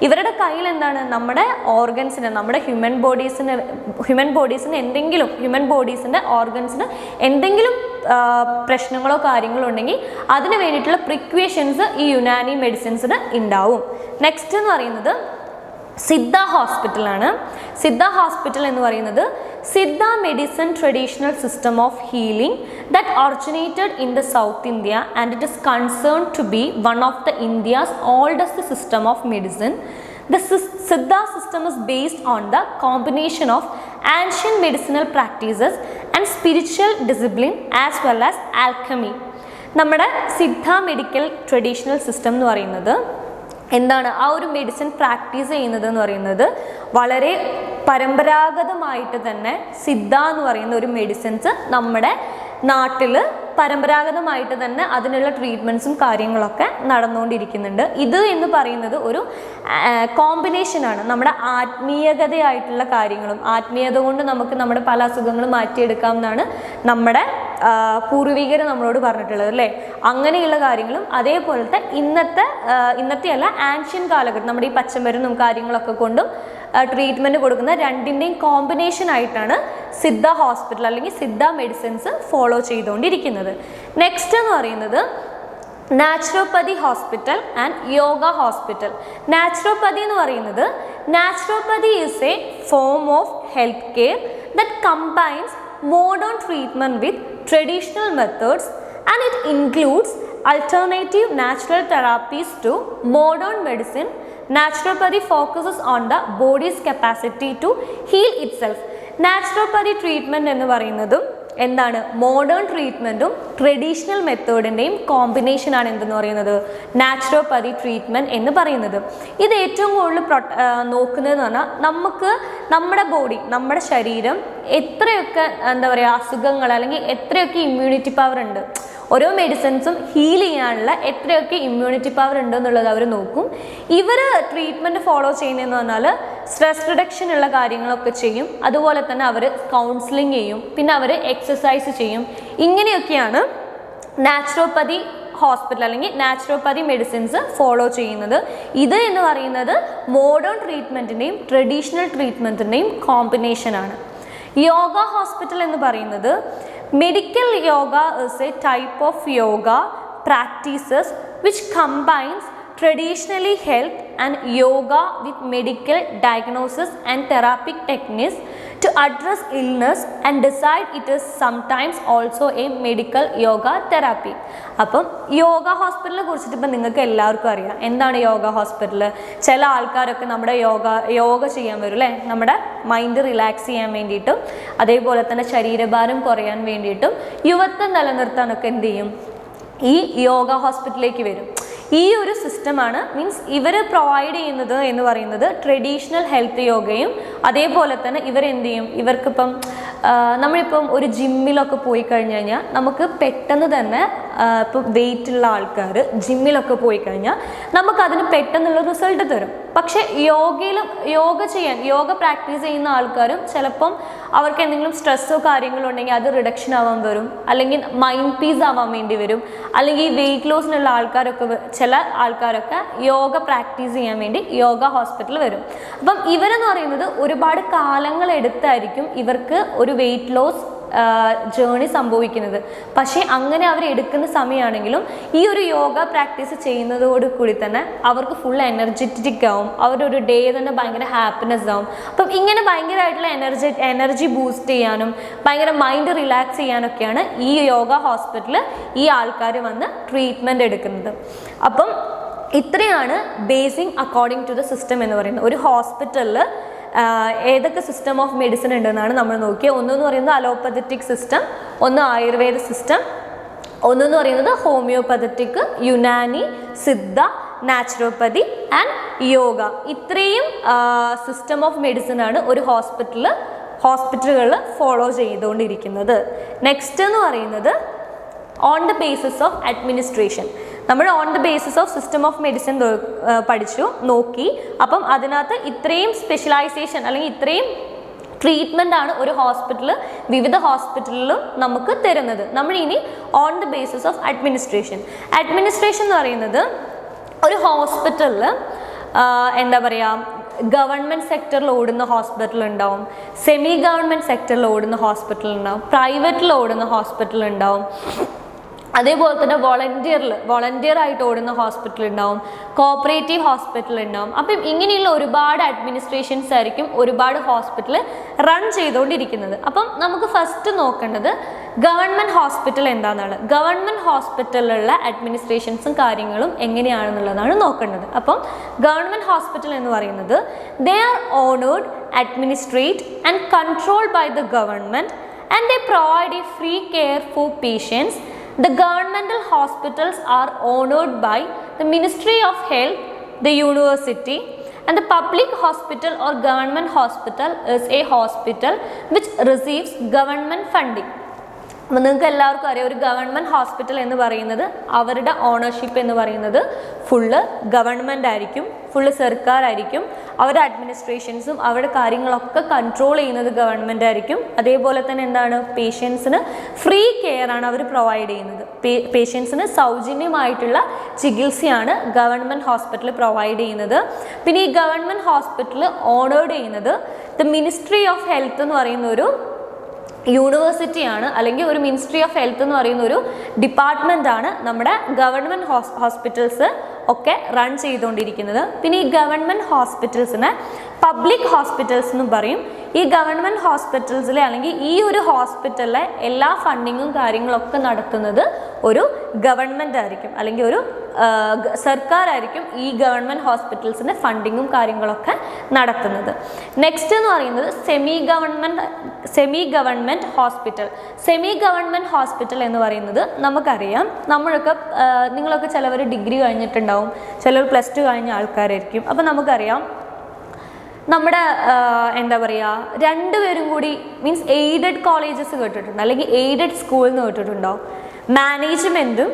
ഇവരുടെ കയ്യിൽ എന്താണ്? നമ്മുടെ ഓർഗൻസിന്, നമ്മുടെ ഹ്യൂമൻ ബോഡീസിന് എന്തെങ്കിലും, ഹ്യൂമൻ ബോഡീസിൻ്റെ ഓർഗൻസിന് എന്തെങ്കിലും പ്രശ്നങ്ങളോ കാര്യങ്ങളോ ഉണ്ടെങ്കിൽ അതിന് വേണ്ടിയിട്ടുള്ള പ്രിക്വേഷൻസ് ഈ യുനാനി മെഡിസിൻസിന് ഉണ്ടാവും. നെക്സ്റ്റ് എന്ന് പറയുന്നത് സിദ്ധ ഹോസ്പിറ്റലാണ്. സിദ്ധ ഹോസ്പിറ്റൽ എന്ന് പറയുന്നത് Siddha medicine traditional system of healing that originated in the south India and it is concern to be one of the India's oldest system of medicine. The Siddha system is based on the combination of ancient medicinal practices and spiritual discipline as well as alchemy. നമ്മുടെ Siddha medical traditional system എന്ന് പറയുന്നത് എന്താണ്? ആ ഒരു medicine practice ചെയ്യുന്നത് എന്ന് പറയുന്നത് വളരെ പരമ്പരാഗതമായിട്ട് തന്നെ സിദ്ധ എന്ന് പറയുന്ന ഒരു മെഡിസിൻസ് നമ്മുടെ നാട്ടിൽ പരമ്പരാഗതമായിട്ട് തന്നെ അതിനുള്ള ട്രീറ്റ്മെൻറ്റ്സും കാര്യങ്ങളൊക്കെ നടന്നുകൊണ്ടിരിക്കുന്നുണ്ട്. ഇത് എന്ന് പറയുന്നത് ഒരു കോമ്പിനേഷനാണ്. നമ്മുടെ ആത്മീയതയായിട്ടുള്ള കാര്യങ്ങളും ആത്മീയത കൊണ്ട് നമുക്ക് നമ്മുടെ പല അസുഖങ്ങളും മാറ്റിയെടുക്കാം എന്നാണ് നമ്മുടെ പൂർവികർ നമ്മളോട് പറഞ്ഞിട്ടുള്ളത് അല്ലേ. അങ്ങനെയുള്ള കാര്യങ്ങളും അതേപോലത്തെ ഇന്നത്തെ അല്ല ആൻഷ്യൻ കാലഘട്ടം നമ്മുടെ ഈ പച്ചമരുന്നും കാര്യങ്ങളൊക്കെ കൊണ്ടും ട്രീറ്റ്മെൻറ്റ് കൊടുക്കുന്ന രണ്ടിൻ്റെയും കോമ്പിനേഷൻ ആയിട്ടാണ് സിദ്ധ ഹോസ്പിറ്റൽ അല്ലെങ്കിൽ സിദ്ധ മെഡിസിൻസ് ഫോളോ ചെയ്തുകൊണ്ടിരിക്കുന്നത്. നെക്സ്റ്റ് എന്ന് പറയുന്നത് naturopathy hospital and yoga hospital. Naturopathy എന്ന് പറയുന്നത് naturopathy is A form of health care that combines modern treatment with traditional methods and it includes alternative natural therapies to modern medicine. Naturopathy focuses on the body's capacity to heal itself. Naturopathy treatment എന്ന് പറയുന്നതും എന്താണ്? Modern ട്രീറ്റ്മെൻറ്റും traditional മെത്തേഡിൻ്റെയും കോമ്പിനേഷനാണ് എന്തെന്ന് പറയുന്നത് naturopathy treatment എന്ന് പറയുന്നത്. ഇത് ഏറ്റവും കൂടുതൽ നോക്കുന്നതെന്ന് പറഞ്ഞാൽ നമുക്ക് നമ്മുടെ ബോഡി, നമ്മുടെ ശരീരം എത്രയൊക്കെ എന്താ പറയുക അസുഖങ്ങൾ അല്ലെങ്കിൽ എത്രയൊക്കെ ഇമ്മ്യൂണിറ്റി പവർ ഉണ്ട്, ഓരോ മെഡിസിൻസും ഹീൽ ചെയ്യാനുള്ള എത്രയൊക്കെ ഇമ്മ്യൂണിറ്റി പവർ ഉണ്ടെന്നുള്ളത് അവർ നോക്കും. ഇവർ ട്രീറ്റ്മെൻറ്റ് ഫോളോ ചെയ്യുന്നതെന്ന് പറഞ്ഞാൽ സ്ട്രെസ് റിഡക്ഷനുള്ള കാര്യങ്ങളൊക്കെ ചെയ്യും. അതുപോലെ തന്നെ അവർ കൗൺസിലിംഗ് ചെയ്യും, പിന്നെ അവർ എക്സസൈസ് ചെയ്യും. ഇങ്ങനെയൊക്കെയാണ് നാച്ചുറോപ്പതി ഹോസ്പിറ്റൽ അല്ലെങ്കിൽ നാച്ചുറോപ്പതി മെഡിസിൻസ് ഫോളോ ചെയ്യുന്നത്. ഇത് എന്ന് പറയുന്നത് മോഡേൺ ട്രീറ്റ്മെൻറ്റിൻ്റെയും ട്രഡീഷണൽ ട്രീറ്റ്മെൻറ്റിൻ്റെയും കോമ്പിനേഷനാണ്. യോഗ ഹോസ്പിറ്റൽ എന്ന് പറയുന്നത് medical yoga is A type of yoga practices which combines traditionally health and yoga with medical diagnosis and therapeutic techniques to address illness and decide it is sometimes also a medical yoga therapy. അപ്പം യോഗ ഹോസ്പിറ്റലിനെ കുറിച്ചിട്ട് ഇപ്പം നിങ്ങൾക്ക് എല്ലാവർക്കും അറിയാം. എന്താണ് yoga hospital? ചില ആൾക്കാരൊക്കെ നമ്മുടെ യോഗ ചെയ്യാൻ വരും അല്ലേ, നമ്മുടെ മൈൻഡ് റിലാക്സ് ചെയ്യാൻ വേണ്ടിയിട്ടും അതേപോലെ തന്നെ ശരീരഭാരം കുറയാൻ വേണ്ടിയിട്ടും യുവത്വം നിലനിർത്താനൊക്കെ എന്ത് ചെയ്യും? ഈ യോഗ ഹോസ്പിറ്റലിലേക്ക് വരും. ഈ ഒരു സിസ്റ്റമാണ് മീൻസ് ഇവർ പ്രൊവൈഡ് ചെയ്യുന്നത് എന്ന് പറയുന്നത് ട്രഡീഷണൽ ഹെൽത്ത് യോഗയും അതേപോലെ തന്നെ ഇവരെന്ത് ചെയ്യും? ഇവർക്കിപ്പം നമ്മളിപ്പം ഒരു ജിമ്മിലൊക്കെ പോയി കഴിഞ്ഞ് കഴിഞ്ഞാൽ നമുക്ക് പെട്ടെന്ന് തന്നെ ഇപ്പം വെയിറ്റുള്ള ആൾക്കാർ ജിമ്മിലൊക്കെ പോയി കഴിഞ്ഞാൽ നമുക്കതിന് പെട്ടെന്നുള്ള റിസൾട്ട് തരും. പക്ഷേ യോഗ പ്രാക്ടീസ് ചെയ്യുന്ന ആൾക്കാരും ചിലപ്പം അവർക്ക് എന്തെങ്കിലും സ്ട്രെസ്സോ കാര്യങ്ങളോ ഉണ്ടെങ്കിൽ അത് റിഡക്ഷൻ ആവാൻ വരും, അല്ലെങ്കിൽ മൈൻഡ് പീസ് ആവാൻ വേണ്ടി വരും, അല്ലെങ്കിൽ വെയിറ്റ് ലോസിനുള്ള ചില ആൾക്കാരൊക്കെ യോഗ പ്രാക്ടീസ് ചെയ്യാൻ വേണ്ടി യോഗ ഹോസ്പിറ്റലിൽ വരും. അപ്പം ഇവരെന്ന് പറയുന്നത് ഒരുപാട് കാലങ്ങളെടുത്തായിരിക്കും ഇവർക്ക് ഒരു വെയിറ്റ് ലോസ് ജേണി സംഭവിക്കുന്നത്. പക്ഷേ അങ്ങനെ അവർ എടുക്കുന്ന സമയമാണെങ്കിലും ഈ ഒരു യോഗ പ്രാക്ടീസ് ചെയ്യുന്നതോട് കൂടി തന്നെ അവർക്ക് ഫുൾ എനർജറ്റിക് ആവും, അവരുടെ ഒരു ഡേ തന്നെ ഭയങ്കര ഹാപ്പിനെസ് ആവും. അപ്പം ഇങ്ങനെ ഭയങ്കരമായിട്ടുള്ള എനർജി ബൂസ്റ്റ് ചെയ്യാനും ഭയങ്കര മൈൻഡ് റിലാക്സ് ചെയ്യാനൊക്കെയാണ് ഈ യോഗ ഹോസ്പിറ്റലിൽ ഈ ആൾക്കാർ വന്ന് ട്രീറ്റ്മെൻറ്റ് എടുക്കുന്നത്. അപ്പം ഇത്രയാണ് basic according to the system എന്ന് പറയുന്നത്. ഒരു ഹോസ്പിറ്റലിൽ ഏതൊക്കെ സിസ്റ്റം ഓഫ് മെഡിസിൻ ഉണ്ടെന്നാണ് നമ്മൾ നോക്കിയത്. ഒന്നെന്ന് പറയുന്നത് അലോപ്പതറ്റിക് സിസ്റ്റം, ഒന്ന് ആയുർവേദ സിസ്റ്റം, ഒന്നെന്ന് പറയുന്നത് ഹോമിയോപ്പതറ്റിക്, യുനാനി, സിദ്ധ, നാച്ചുറോപ്പതി ആൻഡ് യോഗ. ഇത്രയും സിസ്റ്റം ഓഫ് മെഡിസിൻ ആണ് ഒരു ഹോസ്പിറ്റലുകളിൽ ഫോളോ ചെയ്തുകൊണ്ടിരിക്കുന്നത്. നെക്സ്റ്റ് എന്ന് പറയുന്നത് on the basis of administration. നമ്മൾ on the basis of system of medicine നോക്കി. അപ്പം അതിനകത്ത് ഇത്രയും സ്പെഷ്യലൈസേഷൻ അല്ലെങ്കിൽ ഇത്രയും ട്രീറ്റ്മെൻ്റ് ആണ് ഒരു വിവിധ ഹോസ്പിറ്റലിലും നമുക്ക് തരുന്നത്. നമ്മൾ ഇനി on the basis of administration എന്ന് പറയുന്നത് ഒരു ഹോസ്പിറ്റലിൽ എന്താ പറയുക, ഗവൺമെൻറ് സെക്ടറിൽ ഓടുന്ന ഹോസ്പിറ്റൽ ഉണ്ടാവും, സെമി ഗവൺമെൻറ് സെക്ടറിൽ ഓടുന്ന ഹോസ്പിറ്റൽ ഉണ്ടാവും, പ്രൈവറ്റിൽ ഓടുന്ന ഹോസ്പിറ്റൽ ഉണ്ടാവും, അതേപോലെ തന്നെ വോളണ്ടിയർ ആയിട്ട് ഓടുന്ന ഹോസ്പിറ്റൽ ഉണ്ടാവും, കോപ്പറേറ്റീവ് ഹോസ്പിറ്റൽ ഉണ്ടാവും. അപ്പം ഇങ്ങനെയുള്ള ഒരുപാട് അഡ്മിനിസ്ട്രേഷൻസ് ആയിരിക്കും ഒരുപാട് ഹോസ്പിറ്റൽ റൺ ചെയ്തുകൊണ്ടിരിക്കുന്നത്. അപ്പം നമുക്ക് ഫസ്റ്റ് നോക്കേണ്ടത് ഗവൺമെൻറ് ഹോസ്പിറ്റൽ എന്താണെന്നാണ്. ഗവൺമെൻറ് ഹോസ്പിറ്റലിലുള്ള അഡ്മിനിസ്ട്രേഷൻസും കാര്യങ്ങളും എങ്ങനെയാണെന്നുള്ളതാണ് നോക്കേണ്ടത്. അപ്പം ഗവൺമെൻറ് ഹോസ്പിറ്റൽ എന്ന് പറയുന്നത് they are owned, administrate and controlled by the government and they provide a free care for patients. The governmental hospitals are honored by the Ministry of Health, the university, and the public hospital or government hospital is a hospital which receives government funding. അപ്പം നിങ്ങൾക്ക് എല്ലാവർക്കും അറിയാം, ഒരു government hospital എന്ന് പറയുന്നത് അവരുടെ ownership എന്ന് പറയുന്നത് ഫുള്ള് ഗവൺമെൻറ് ആയിരിക്കും, ഫുള്ള് സർക്കാരായിരിക്കും. അവരുടെ അഡ്മിനിസ്ട്രേഷൻസും അവരുടെ കാര്യങ്ങളൊക്കെ കൺട്രോൾ ചെയ്യുന്നത് ഗവൺമെൻറ് ആയിരിക്കും. അതേപോലെ തന്നെ എന്താണ്, പേഷ്യൻസിന് ഫ്രീ കെയർ ആണ് അവർ പ്രൊവൈഡ് ചെയ്യുന്നത്. പേഷ്യൻസിന് സൗജന്യമായിട്ടുള്ള ചികിത്സയാണ് ഗവൺമെൻറ് ഹോസ്പിറ്റൽ പ്രൊവൈഡ് ചെയ്യുന്നത്. പിന്നെ ഈ ഗവൺമെൻറ് ഹോസ്പിറ്റൽ ഓണേർഡ് ചെയ്യുന്നത് ദ മിനിസ്ട്രി ഓഫ് ഹെൽത്ത് എന്ന് പറയുന്ന ഒരു യൂണിവേഴ്സിറ്റിയാണ്, അല്ലെങ്കിൽ ഒരു മിനിസ്ട്രി ഓഫ് ഹെൽത്ത് എന്ന് പറയുന്ന ഒരു ഡിപ്പാർട്ട്മെൻറ്റാണ് നമ്മുടെ ഗവൺമെൻറ് ഹോസ്പിറ്റൽസ് ഒക്കെ റൺ ചെയ്തുകൊണ്ടിരിക്കുന്നത്. പിന്നെ ഈ ഗവൺമെൻറ് ഹോസ്പിറ്റൽസിനെ പബ്ലിക് ഹോസ്പിറ്റൽസ് എന്നും പറയും. ഈ ഗവൺമെൻറ് ഹോസ്പിറ്റൽസിലെ അല്ലെങ്കിൽ ഈ ഒരു ഹോസ്പിറ്റലിലെ എല്ലാ ഫണ്ടിങ്ങും കാര്യങ്ങളൊക്കെ നടത്തുന്നത് ഒരു ഗവൺമെൻറ് ആയിരിക്കും, അല്ലെങ്കിൽ ഒരു സർക്കാരായിരിക്കും ഈ ഗവൺമെൻറ് ഹോസ്പിറ്റൽസിൻ്റെ ഫണ്ടിങ്ങും കാര്യങ്ങളൊക്കെ നടത്തുന്നത്. നെക്സ്റ്റ് എന്ന് പറയുന്നത് semi government hospital. Semi government hospital എന്ന് പറയുന്നത് നമുക്കറിയാം, നിങ്ങളൊക്കെ ചിലവർ ഡിഗ്രി കഴിഞ്ഞിട്ടുണ്ടാവും, ചിലർ പ്ലസ് ടു കഴിഞ്ഞ ആൾക്കാരായിരിക്കും. അപ്പം നമുക്കറിയാം നമ്മുടെ എന്താ പറയുക, രണ്ടുപേരും കൂടി മീൻസ് എയ്ഡഡ് കോളേജസ് കേട്ടിട്ടുണ്ടോ, അല്ലെങ്കിൽ എയ്ഡഡ് സ്കൂൾ എന്ന് കേട്ടിട്ടുണ്ടോ? മാനേജ്മെൻറ്റും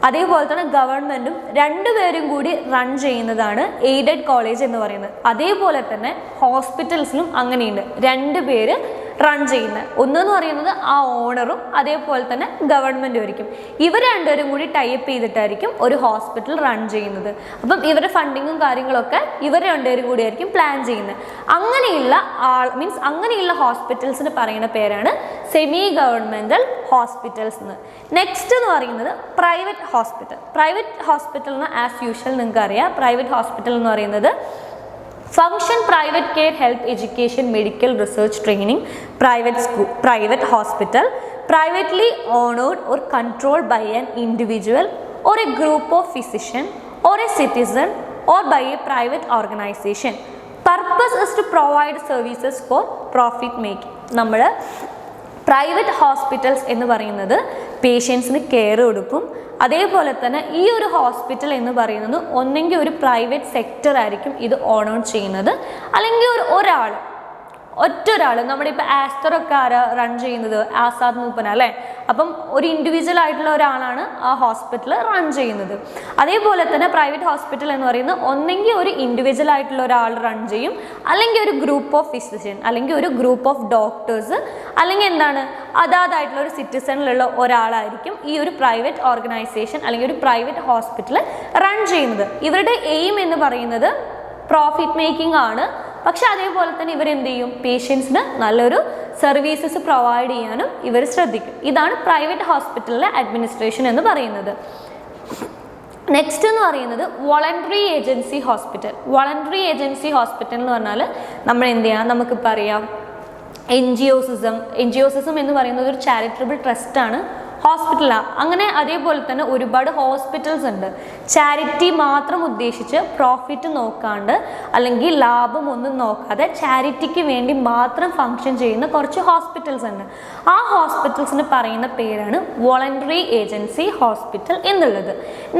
അതേപോലെ തന്നെ ഗവൺമെൻറ്റും രണ്ടുപേരും കൂടി റൺ ചെയ്യുന്നതാണ് എയ്ഡഡ് കോളേജ് എന്ന് പറയുന്നത്. അതേപോലെ തന്നെ ഹോസ്പിറ്റൽസിലും അങ്ങനെയുണ്ട്, രണ്ടുപേര് റൺ ചെയ്യുന്നത്. ഒന്നെന്ന് പറയുന്നത് ആ ഓണറും അതേപോലെ തന്നെ ഗവൺമെൻറ്റും ആയിരിക്കും. ഇവർ രണ്ടുപേരും കൂടി ടൈപ്പ് ചെയ്തിട്ടായിരിക്കും ഒരു ഹോസ്പിറ്റൽ റൺ ചെയ്യുന്നത്. അപ്പം ഇവരുടെ ഫണ്ടിങ്ങും കാര്യങ്ങളൊക്കെ ഇവർ രണ്ടുപേരും കൂടി ആയിരിക്കും പ്ലാൻ ചെയ്യുന്നത്. അങ്ങനെയുള്ള ഹോസ്പിറ്റൽസിന് പറയുന്ന പേരാണ് സെമി ഗവൺമെൻറ്റൽ ഹോസ്പിറ്റൽസ് എന്ന്. നെക്സ്റ്റ് എന്ന് പറയുന്നത് പ്രൈവറ്റ് ഹോസ്പിറ്റൽ. പ്രൈവറ്റ് ഹോസ്പിറ്റൽ എന്ന് ആസ് യൂഷ്വൽ നിങ്ങൾക്ക് അറിയാം, പ്രൈവറ്റ് ഹോസ്പിറ്റൽ എന്ന് പറയുന്നത് function private care health education medical research training private hospital privately owned or controlled by an individual or a group of physician or a citizen or by a private organization. Purpose is to provide services for profit making. നമ്മൾ private hospitals എന്ന് പറയുന്നത് പേഷ്യൻസിന് care കൊടുക്കും. അതേപോലെ തന്നെ ഈ ഒരു hospital എന്ന് പറയുന്നത് ഒന്നെങ്കിൽ ഒരു പ്രൈവറ്റ് സെക്ടർ ആയിരിക്കും ഇത് ഓൺ ചെയ്യുന്നത്, അല്ലെങ്കിൽ ഒരാൾ ഒറ്റൊരാൾ. നമ്മുടെ ഇപ്പോൾ ആസ്റ്ററൊക്കെ ആരാ റൺ ചെയ്യുന്നത്? ആസാദ് മൂപ്പന അല്ലേ? അപ്പം ഒരു ഇൻഡിവിജ്വൽ ആയിട്ടുള്ള ഒരാളാണ് ആ ഹോസ്പിറ്റൽ റൺ ചെയ്യുന്നത്. അതേപോലെ തന്നെ പ്രൈവറ്റ് ഹോസ്പിറ്റൽ എന്ന് പറയുന്നത് ഒന്നെങ്കിൽ ഒരു ഇൻഡിവിജ്വൽ ആയിട്ടുള്ള ഒരാൾ റൺ ചെയ്യും, അല്ലെങ്കിൽ ഒരു ഗ്രൂപ്പ് ഓഫ് ഫിസിഷ്യൻ, അല്ലെങ്കിൽ ഒരു ഗ്രൂപ്പ് ഓഫ് ഡോക്ടേഴ്സ്, അല്ലെങ്കിൽ എന്താണ് അതാതായിട്ടുള്ള ഒരു സിറ്റിസണിലുള്ള ഒരാളായിരിക്കും ഈ ഒരു പ്രൈവറ്റ് ഓർഗനൈസേഷൻ അല്ലെങ്കിൽ ഒരു പ്രൈവറ്റ് ഹോസ്പിറ്റൽ റൺ ചെയ്യുന്നത്. ഇവരുടെ എയിം എന്ന് പറയുന്നത് പ്രോഫിറ്റ് മേക്കിംഗ് ആണ്. പക്ഷെ അതേപോലെ തന്നെ ഇവരെന്ത് ചെയ്യും? പേഷ്യൻസിന് നല്ലൊരു സർവീസസ് പ്രൊവൈഡ് ചെയ്യാനും ഇവർ ശ്രദ്ധിക്കും. ഇതാണ് പ്രൈവറ്റ് ഹോസ്പിറ്റലിലെ അഡ്മിനിസ്ട്രേഷൻ എന്ന് പറയുന്നത്. നെക്സ്റ്റ് എന്ന് പറയുന്നത് voluntary agency hospital. Voluntary agency hospital എന്ന് പറഞ്ഞാൽ നമ്മൾ എന്ത് ചെയ്യാം? നമുക്കിപ്പോൾ അറിയാം എൻജിയോസിസം എന്ന് പറയുന്നത് ഒരു ചാരിറ്റബിൾ ട്രസ്റ്റാണ്, ഹോസ്പിറ്റലാണ്. അങ്ങനെ അതേപോലെ തന്നെ ഒരുപാട് ഹോസ്പിറ്റൽസ് ഉണ്ട്. ചാരിറ്റി മാത്രം ഉദ്ദേശിച്ച് പ്രോഫിറ്റ് നോക്കാണ്ട് അല്ലെങ്കിൽ ലാഭം ഒന്നും നോക്കാതെ ചാരിറ്റിക്ക് വേണ്ടി മാത്രം ഫങ്ഷൻ ചെയ്യുന്ന കുറച്ച് ഹോസ്പിറ്റൽസ് ഉണ്ട്. ആ ഹോസ്പിറ്റൽസിന് പറയുന്ന പേരാണ് വോളണ്ടറി ഏജൻസി ഹോസ്പിറ്റൽ എന്നുള്ളത്.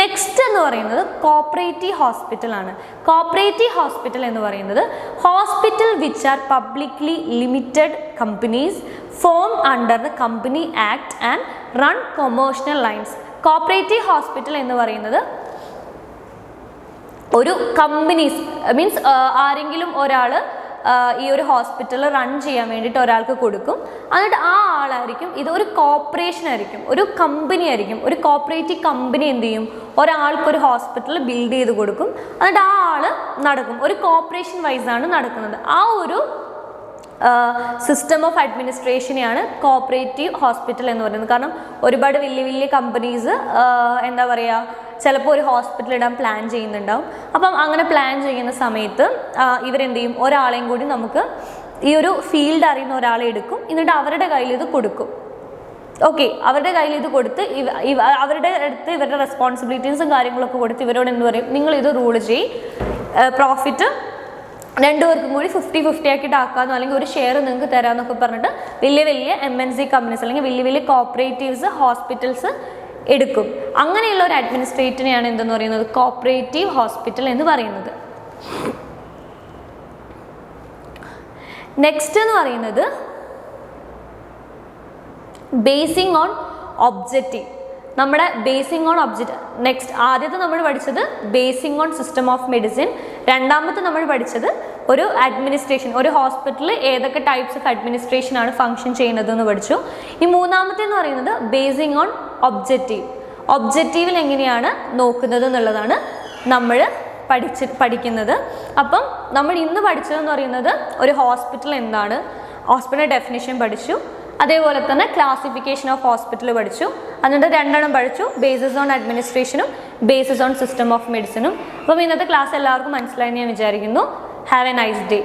നെക്സ്റ്റ് എന്ന് പറയുന്നത് കോപ്പറേറ്റീവ് ഹോസ്പിറ്റലാണ്. കോപ്പറേറ്റീവ് ഹോസ്പിറ്റൽ എന്ന് പറയുന്നത് hospital which are publicly limited companies formed under the Company Act and run commercial lines. Cooperative hospital എന്ന് പറയുന്നത് ഒരു കമ്പനീസ് മീൻസ് ആരെങ്കിലും ഒരാൾ ഈ ഒരു ഹോസ്പിറ്റൽ റൺ ചെയ്യാൻ വേണ്ടിയിട്ട് ഒരാൾക്ക് കൊടുക്കും. എന്നിട്ട് ആ ആളായിരിക്കും, ഇത് ഒരു കോർപ്പറേഷൻ ആയിരിക്കും, ഒരു കമ്പനി ആയിരിക്കും. ഒരു കോപ്പറേറ്റീവ് കമ്പനി എന്ത് ചെയ്യും? ഒരാൾക്കൊരു ഹോസ്പിറ്റൽ ബിൽഡ് ചെയ്ത് കൊടുക്കും. എന്നിട്ട് ആ ആൾ നടക്കും. ഒരു കോർപ്പറേഷൻ വൈസാണ് നടക്കുന്നത്. ആ ഒരു സിസ്റ്റം ഓഫ് അഡ്മിനിസ്ട്രേഷനെയാണ് കോപ്പറേറ്റീവ് ഹോസ്പിറ്റൽ എന്ന് പറയുന്നത്. കാരണം ഒരുപാട് വലിയ വലിയ കമ്പനീസ് എന്താ പറയുക, ചിലപ്പോൾ ഒരു ഹോസ്പിറ്റൽ ഇടാൻ പ്ലാൻ ചെയ്യുന്നുണ്ടാവും. അപ്പം അങ്ങനെ പ്ലാൻ ചെയ്യുന്ന സമയത്ത് ഇവരെന്ത് ചെയ്യും? ഒരാളെയും കൂടി നമുക്ക് ഈ ഒരു ഫീൽഡ് അറിയുന്ന ഒരാളെ എടുക്കും. എന്നിട്ട് അവരുടെ കയ്യിൽ ഇത് കൊടുക്കും. ഓക്കെ, അവരുടെ കയ്യിൽ ഇത് കൊടുത്ത് അവരുടെ അടുത്ത് ഇവരുടെ റെസ്പോൺസിബിലിറ്റീസും കാര്യങ്ങളൊക്കെ കൊടുത്ത് ഇവരോട് എന്ത് പറയും? നിങ്ങൾ ഇത് റൂൾ ചെയ്യ്, പ്രോഫിറ്റ് രണ്ടുപേർക്കും കൂടി 50-50 ആക്കിയിട്ട് ആക്കാമെന്നോ അല്ലെങ്കിൽ ഒരു ഷെയർ നിങ്ങൾക്ക് തരാമെന്നൊക്കെ പറഞ്ഞിട്ട് വലിയ വലിയ MNC കമ്പനീസ് അല്ലെങ്കിൽ വലിയ വലിയ കോപ്പറേറ്റീവ്സ് ഹോസ്പിറ്റൽസ് എടുക്കും. അങ്ങനെയുള്ള ഒരു അഡ്മിനിസ്ട്രേറ്ററിനെയാണ് എന്തെന്ന് പറയുന്നത്? കോപ്പറേറ്റീവ് ഹോസ്പിറ്റൽ എന്ന് പറയുന്നത്. നെക്സ്റ്റ് എന്ന് പറയുന്നത് ബേസിങ് ഓൺ ഒബ്ജക്റ്റീവ്. നമ്മുടെ ബേസിങ് ഓൺ ഒബ്ജക്റ്റ്. നെക്സ്റ്റ് ആദ്യത്തെ നമ്മൾ പഠിച്ചത് basing on system of medicine. രണ്ടാമത്തെ നമ്മൾ പഠിച്ചത് ഒരു അഡ്മിനിസ്ട്രേഷൻ, ഒരു ഹോസ്പിറ്റലിൽ ഏതൊക്കെ ടൈപ്സ് ഓഫ് അഡ്മിനിസ്ട്രേഷൻ ആണ് ഫങ്ഷൻ ചെയ്യുന്നത് എന്ന് പഠിച്ചു. ഈ മൂന്നാമത്തെ എന്ന് പറയുന്നത് ബേസിങ് ഓൺ ഒബ്ജക്റ്റീവ്. ഒബ്ജക്റ്റീവിൽ എങ്ങനെയാണ് നോക്കുന്നത് എന്നുള്ളതാണ് നമ്മൾ പഠിക്കുന്നത്. അപ്പം നമ്മൾ ഇന്ന് പഠിച്ചതെന്ന് പറയുന്നത് ഒരു ഹോസ്പിറ്റൽ എന്താണ്, ഹോസ്പിറ്റൽ ഡെഫിനിഷൻ പഠിച്ചു. അതേപോലെ തന്നെ ക്ലാസിഫിക്കേഷൻ ഓഫ് ഹോസ്പിറ്റൽ പഠിച്ചു. എന്നിട്ട് രണ്ടെണ്ണം പഠിച്ചു, ബേസിസ് ഓൺ അഡ്മിനിസ്ട്രേഷനും ബേസിസ് ഓൺ സിസ്റ്റം ഓഫ് മെഡിസിനും. അപ്പം ഇന്നത്തെ ക്ലാസ് എല്ലാവർക്കും മനസ്സിലായെന്ന് ഞാൻ വിചാരിക്കുന്നു. Have a nice day.